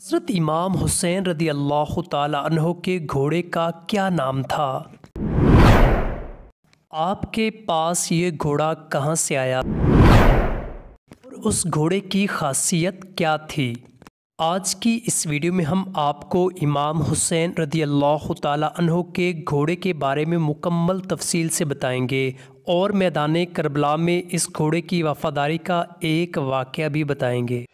حضرت امام حسین رضی اللہ تعالیٰ عنہ کے گھوڑے کا کیا نام تھا؟ آپ کے پاس یہ گھوڑا کہاں سے آیا اور اس گھوڑے کی خاصیت کیا تھی؟ آج کی اس ویڈیو میں ہم آپ کو امام حسین رضی اللہ تعالیٰ عنہ کے گھوڑے کے بارے میں مکمل تفصیل سے بتائیں گے اور میدان کربلا میں اس گھوڑے کی وفاداری کا ایک واقعہ بھی بتائیں گے۔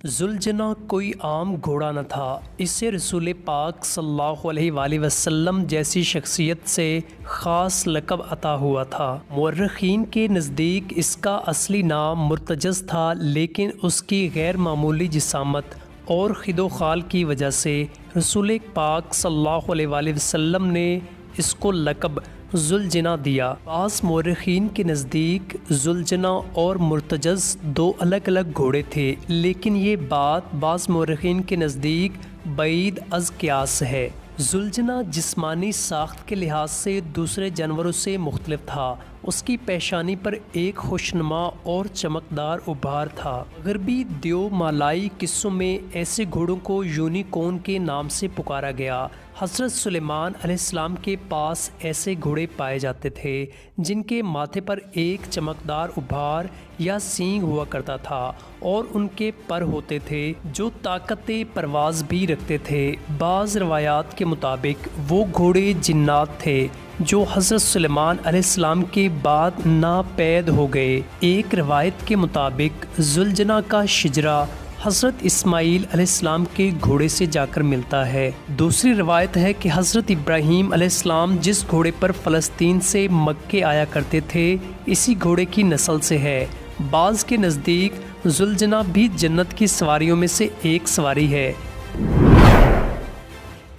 ذوالجناح کوئی عام گھوڑا نہ تھا، اسے رسول پاک صلی اللہ علیہ وآلہ وسلم جیسی شخصیت سے خاص لقب عطا ہوا تھا۔ مورخین کے نزدیک اس کا اصلی نام مرتجز تھا، لیکن اس کی غیر معمولی جسامت اور خد و خال کی وجہ سے رسول پاک صلی اللہ علیہ وآلہ وسلم نے اس کو لقب ذوالجناح دیا۔ بعض مورخین کے نزدیک ذوالجناح اور مرتجز دو الگ الگ گھوڑے تھے، لیکن یہ بات بعض مورخین کے نزدیک بعید از قیاس ہے۔ ذوالجناح جسمانی ساخت کے لحاظ سے دوسرے جانوروں سے مختلف تھا۔ اس کی پیشانی پر ایک خوشنما اور چمکدار ابھار تھا۔ غربی دیو مالائی قصوں میں ایسے گھوڑوں کو یونیکورن کے نام سے پکارا گیا۔ حضرت سلیمان علیہ السلام کے پاس ایسے گھوڑے پائے جاتے تھے جن کے ماتھے پر ایک چمکدار ابھار یا سینگ ہوا کرتا تھا اور ان کے پر ہوتے تھے جو طاقت پرواز بھی رکھتے تھے۔ بعض روایات کے مطابق وہ گھوڑے جنات تھے جو حضرت سلیمان علیہ السلام کے بعد ناپید ہو گئے۔ ایک روایت کے مطابق ذوالجناح کا شجرہ حضرت اسماعیل علیہ السلام کے گھوڑے سے جا کر ملتا ہے۔ دوسری روایت ہے کہ حضرت ابراہیم علیہ السلام جس گھوڑے پر فلسطین سے مکے آیا کرتے تھے اسی گھوڑے کی نسل سے ہے۔ بعض کے نزدیک ذوالجناح بھی جنت کی سواریوں میں سے ایک سواری ہے۔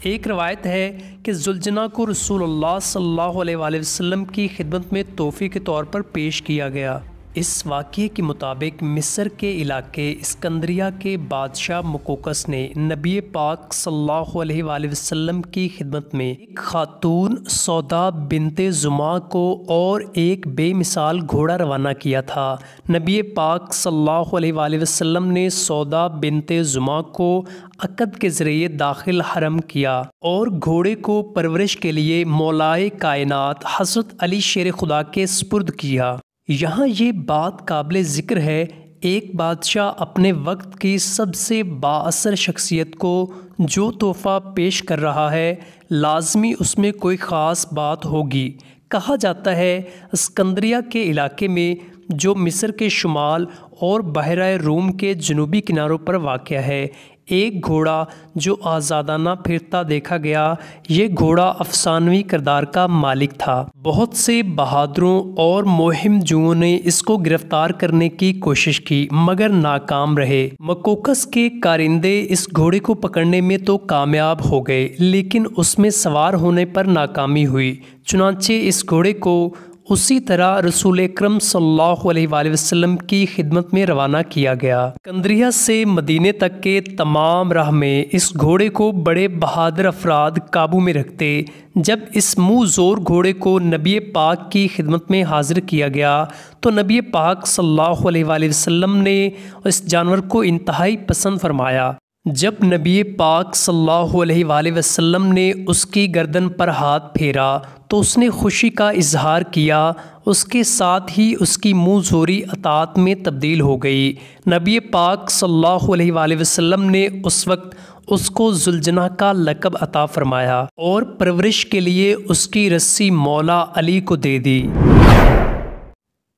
ایک روایت ہے کہ ذوالجناح کو رسول اللہ صلی اللہ علیہ وآلہ وسلم کی خدمت میں تحفے کے طور پر پیش کیا گیا۔ اس واقعے کے مطابق مصر کے علاقے اسکندریہ کے بادشاہ مقوقس نے نبی پاک صلی اللہ علیہ وآلہ وسلم کی خدمت میں ایک خاتون سودا بنت زمعہ کو اور ایک بے مثال گھوڑا روانہ کیا تھا۔ نبی پاک صلی اللہ علیہ وآلہ وسلم نے سودا بنت زمعہ کو عقد کے ذریعے داخل حرم کیا اور گھوڑے کو پرورش کے لیے مولائے کائنات حضرت علی شیر خدا کے سپرد کیا۔ یہاں یہ بات قابل ذکر ہے، ایک بادشاہ اپنے وقت کی سب سے بااثر شخصیت کو جو تحفہ پیش کر رہا ہے لازمی اس میں کوئی خاص بات ہوگی۔ کہا جاتا ہے اسکندریہ کے علاقے میں جو مصر کے شمال اور بحیرہ روم کے جنوبی کناروں پر واقع ہے ایک گھوڑا جو آزادانہ پھرتا دیکھا گیا۔ یہ گھوڑا افسانوی کردار کا مالک تھا۔ بہت سے بہادروں اور مہم جوؤں نے اس کو گرفتار کرنے کی کوشش کی مگر ناکام رہے۔ مقوقس کے کارندے اس گھوڑے کو پکڑنے میں تو کامیاب ہو گئے لیکن اس میں سوار ہونے پر ناکامی ہوئی، چنانچہ اس گھوڑے کو اسی طرح رسول اکرم صلی اللہ علیہ وآلہ وسلم کی خدمت میں روانہ کیا گیا۔ اسکندریہ سے مدینے تک کے تمام راہ میں اس گھوڑے کو بڑے بہادر افراد قابو میں رکھتے۔ جب اس منہ زور گھوڑے کو نبی پاک کی خدمت میں حاضر کیا گیا تو نبی پاک صلی اللہ علیہ وآلہ وسلم نے اس جانور کو انتہائی پسند فرمایا۔ جب نبی پاک صلی اللہ علیہ وآلہ وسلم نے اس کی گردن پر ہاتھ پھیرا تو اس نے خوشی کا اظہار کیا، اس کے ساتھ ہی اس کی منہ زوری اطاعت میں تبدیل ہو گئی۔ نبی پاک صلی اللہ علیہ وآلہ وسلم نے اس وقت اس کو ذوالجناح کا لقب عطا فرمایا اور پرورش کے لیے اس کی رسی مولا علی کو دے دی۔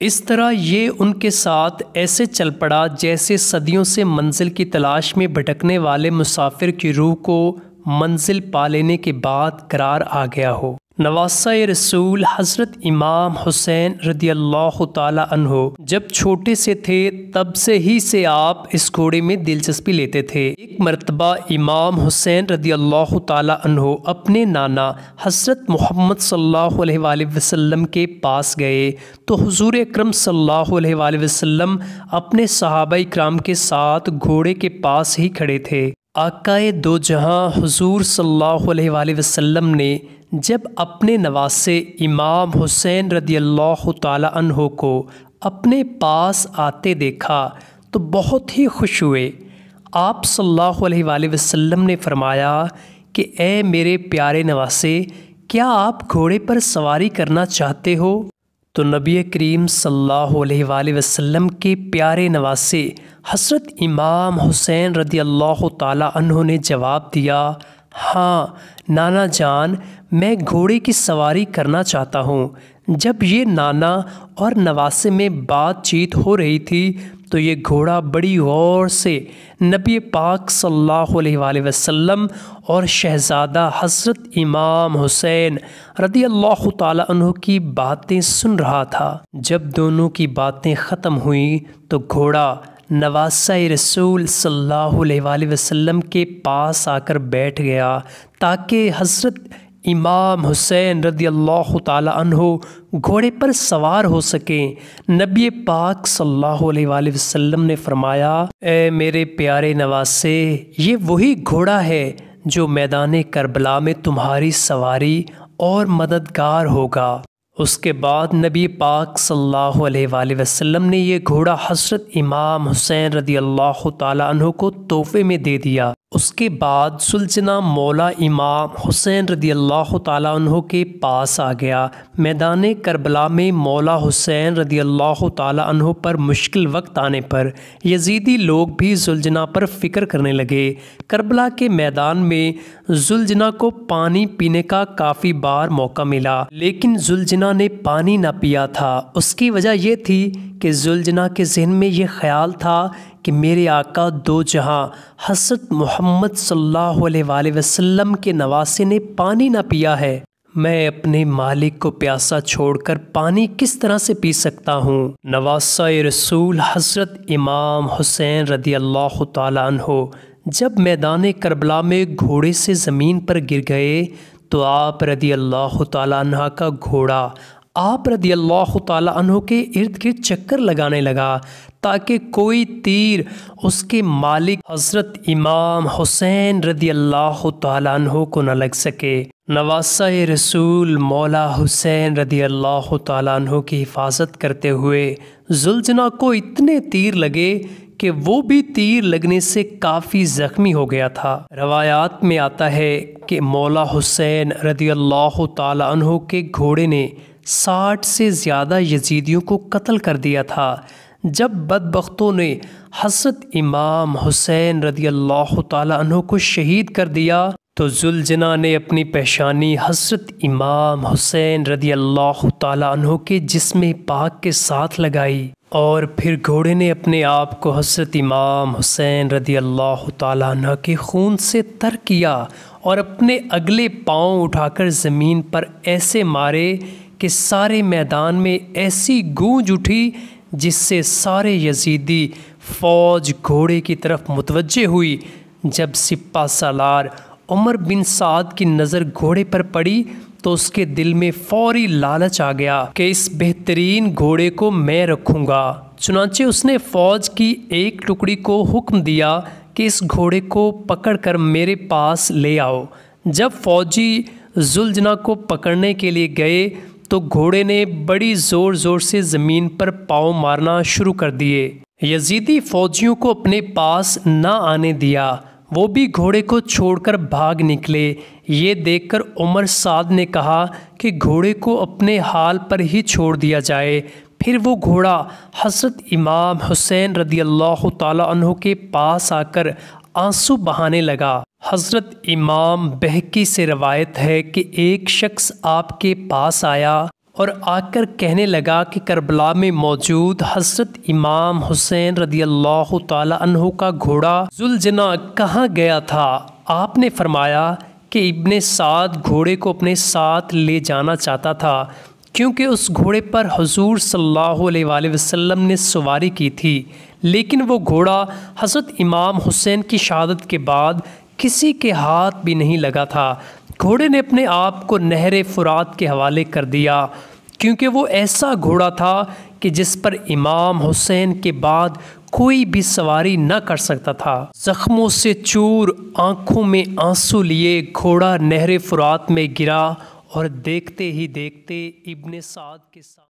اس طرح یہ ان کے ساتھ ایسے چل پڑا جیسے صدیوں سے منزل کی تلاش میں بھٹکنے والے مسافر کی روح کو منزل پا لینے کے بعد قرار آ گیا ہو۔ نواسہ رسول حضرت امام حسین رضی اللہ تعالیٰ عنہ جب چھوٹے سے تھے تب سے آپ اس گھوڑے میں دلچسپی لیتے تھے۔ ایک مرتبہ امام حسین رضی اللہ تعالیٰ عنہ اپنے نانا حضرت محمد صلی اللہ علیہ وآلہ وسلم کے پاس گئے تو حضور اکرم صلی اللہ علیہ وآلہ وسلم اپنے صحابہ کرام کے ساتھ گھوڑے کے پاس ہی کھڑے تھے۔ آقائے دو جہاں حضور صلی اللہ علیہ وآلہ وسلم نے جب اپنے نواسے امام حسین رضی اللہ تعالی عنہ کو اپنے پاس آتے دیکھا تو بہت ہی خوش ہوئے۔ آپ صلی اللہ علیہ وآلہ وسلم نے فرمایا کہ اے میرے پیارے نواسے، کیا آپ گھوڑے پر سواری کرنا چاہتے ہو؟ تو نبی کریم صلی اللہ علیہ وآلہ وسلم کے پیارے نواسے حضرت امام حسین رضی اللہ تعالی عنہ نے جواب دیا، ہاں نانا جان، میں گھوڑے کی سواری کرنا چاہتا ہوں۔ جب یہ نانا اور نواسے میں بات چیت ہو رہی تھی تو یہ گھوڑا بڑی غور سے نبی پاک صلی اللہ علیہ وآلہ وسلم اور شہزادہ حضرت امام حسین رضی اللہ تعالی عنہ کی باتیں سن رہا تھا۔ جب دونوں کی باتیں ختم ہوئیں تو گھوڑا نواسہ رسول صلی اللہ علیہ وآلہ وسلم کے پاس آ کر بیٹھ گیا تاکہ حضرت امام حسین رضی اللہ تعالی عنہ گھوڑے پر سوار ہو سکیں۔ نبی پاک صلی اللہ علیہ وآلہ وسلم نے فرمایا، اے میرے پیارے نواسے، یہ وہی گھوڑا ہے جو میدان کربلا میں تمہاری سواری اور مددگار ہوگا۔ اس کے بعد نبی پاک صلی اللہ علیہ وآلہ وسلم نے یہ گھوڑا حضرت امام حسین رضی اللہ تعالی عنہ کو تحفے میں دے دیا۔ اس کے بعد سلجنا مولا امام حسین رضی اللہ تعالی عنہ کے پاس آ گیا۔ میدان کربلا میں مولا حسین رضی اللہ تعالی عنہ پر مشکل وقت آنے پر یزیدی لوگ بھی زلجنا پر فکر کرنے لگے۔ کربلا کے میدان میں زلجنا کو پانی پینے کا کافی بار موقع ملا، لیکن زلجنا نے پانی نہ پیا تھا۔ اس کی وجہ یہ تھی کہ زلجنا کے ذہن میں یہ خیال تھا کہ میرے آقا دو جہاں حضرت محمد صلی اللہ علیہ وآلہ وسلم کے نواسے نے پانی نہ پیا ہے، میں اپنے مالک کو پیاسا چھوڑ کر پانی کس طرح سے پی سکتا ہوں؟ نواسہ رسول حضرت امام حسین رضی اللہ تعالی عنہ جب میدان کربلا میں گھوڑے سے زمین پر گر گئے تو آپ رضی اللہ تعالی عنہ کا گھوڑا آپ رضی اللہ تعالی عنہ کے ارد گرد چکر لگانے لگا تاکہ کوئی تیر اس کے مالک حضرت امام حسین رضی اللہ تعالی عنہ کو نہ لگ سکے۔ نواسہ رسول مولا حسین رضی اللہ تعالی عنہ کی حفاظت کرتے ہوئے زلجنا کو اتنے تیر لگے کہ وہ بھی تیر لگنے سے کافی زخمی ہو گیا تھا۔ روایات میں آتا ہے کہ مولا حسین رضی اللہ تعالی عنہ کے گھوڑے نے 60 سے زیادہ یزیدیوں کو قتل کر دیا تھا۔ جب بدبختوں نے حضرت امام حسین رضی اللہ تعالی عنہ کو شہید کر دیا تو زلجنا نے اپنی پیشانی حضرت امام حسین رضی اللہ تعالی عنہ کے جسم پاک کے ساتھ لگائی، اور پھر گھوڑے نے اپنے آپ کو حضرت امام حسین رضی اللہ تعالی عنہ کے خون سے تر کیا اور اپنے اگلے پاؤں اٹھا کر زمین پر ایسے مارے کہ سارے میدان میں ایسی گونج اٹھی جس سے سارے یزیدی فوج گھوڑے کی طرف متوجہ ہوئی۔ جب سپہ سالار عمر بن سعد کی نظر گھوڑے پر پڑی تو اس کے دل میں فوری لالچ آ گیا کہ اس بہترین گھوڑے کو میں رکھوں گا۔ چنانچہ اس نے فوج کی ایک ٹکڑی کو حکم دیا کہ اس گھوڑے کو پکڑ کر میرے پاس لے آؤ۔ جب فوجی زلجنا کو پکڑنے کے لیے گئے تو گھوڑے نے بڑی زور زور سے زمین پر پاؤں مارنا شروع کر دیے۔ یزیدی فوجیوں کو اپنے پاس نہ آنے دیا، وہ بھی گھوڑے کو چھوڑ کر بھاگ نکلے۔ یہ دیکھ کر عمر سعد نے کہا کہ گھوڑے کو اپنے حال پر ہی چھوڑ دیا جائے۔ پھر وہ گھوڑا حضرت امام حسین رضی اللہ تعالی عنہ کے پاس آ کر آنسو بہانے لگا۔ حضرت امام بہقی سے روایت ہے کہ ایک شخص آپ کے پاس آیا اور آ کر کہنے لگا کہ کربلا میں موجود حضرت امام حسین رضی اللہ تعالی عنہ کا گھوڑا زلجنا کہاں گیا تھا؟ آپ نے فرمایا کہ ابن سعد گھوڑے کو اپنے ساتھ لے جانا چاہتا تھا کیونکہ اس گھوڑے پر حضور صلی اللہ علیہ وآلہ وسلم نے سواری کی تھی، لیکن وہ گھوڑا حضرت امام حسین کی شہادت کے بعد کسی کے ہاتھ بھی نہیں لگا تھا۔ گھوڑے نے اپنے آپ کو نہر فرات کے حوالے کر دیا کیونکہ وہ ایسا گھوڑا تھا کہ جس پر امام حسین کے بعد کوئی بھی سواری نہ کر سکتا تھا۔ زخموں سے چور، آنکھوں میں آنسو لیے گھوڑا نہر فرات میں گرا اور دیکھتے ہی دیکھتے ابن سعد کے ساتھ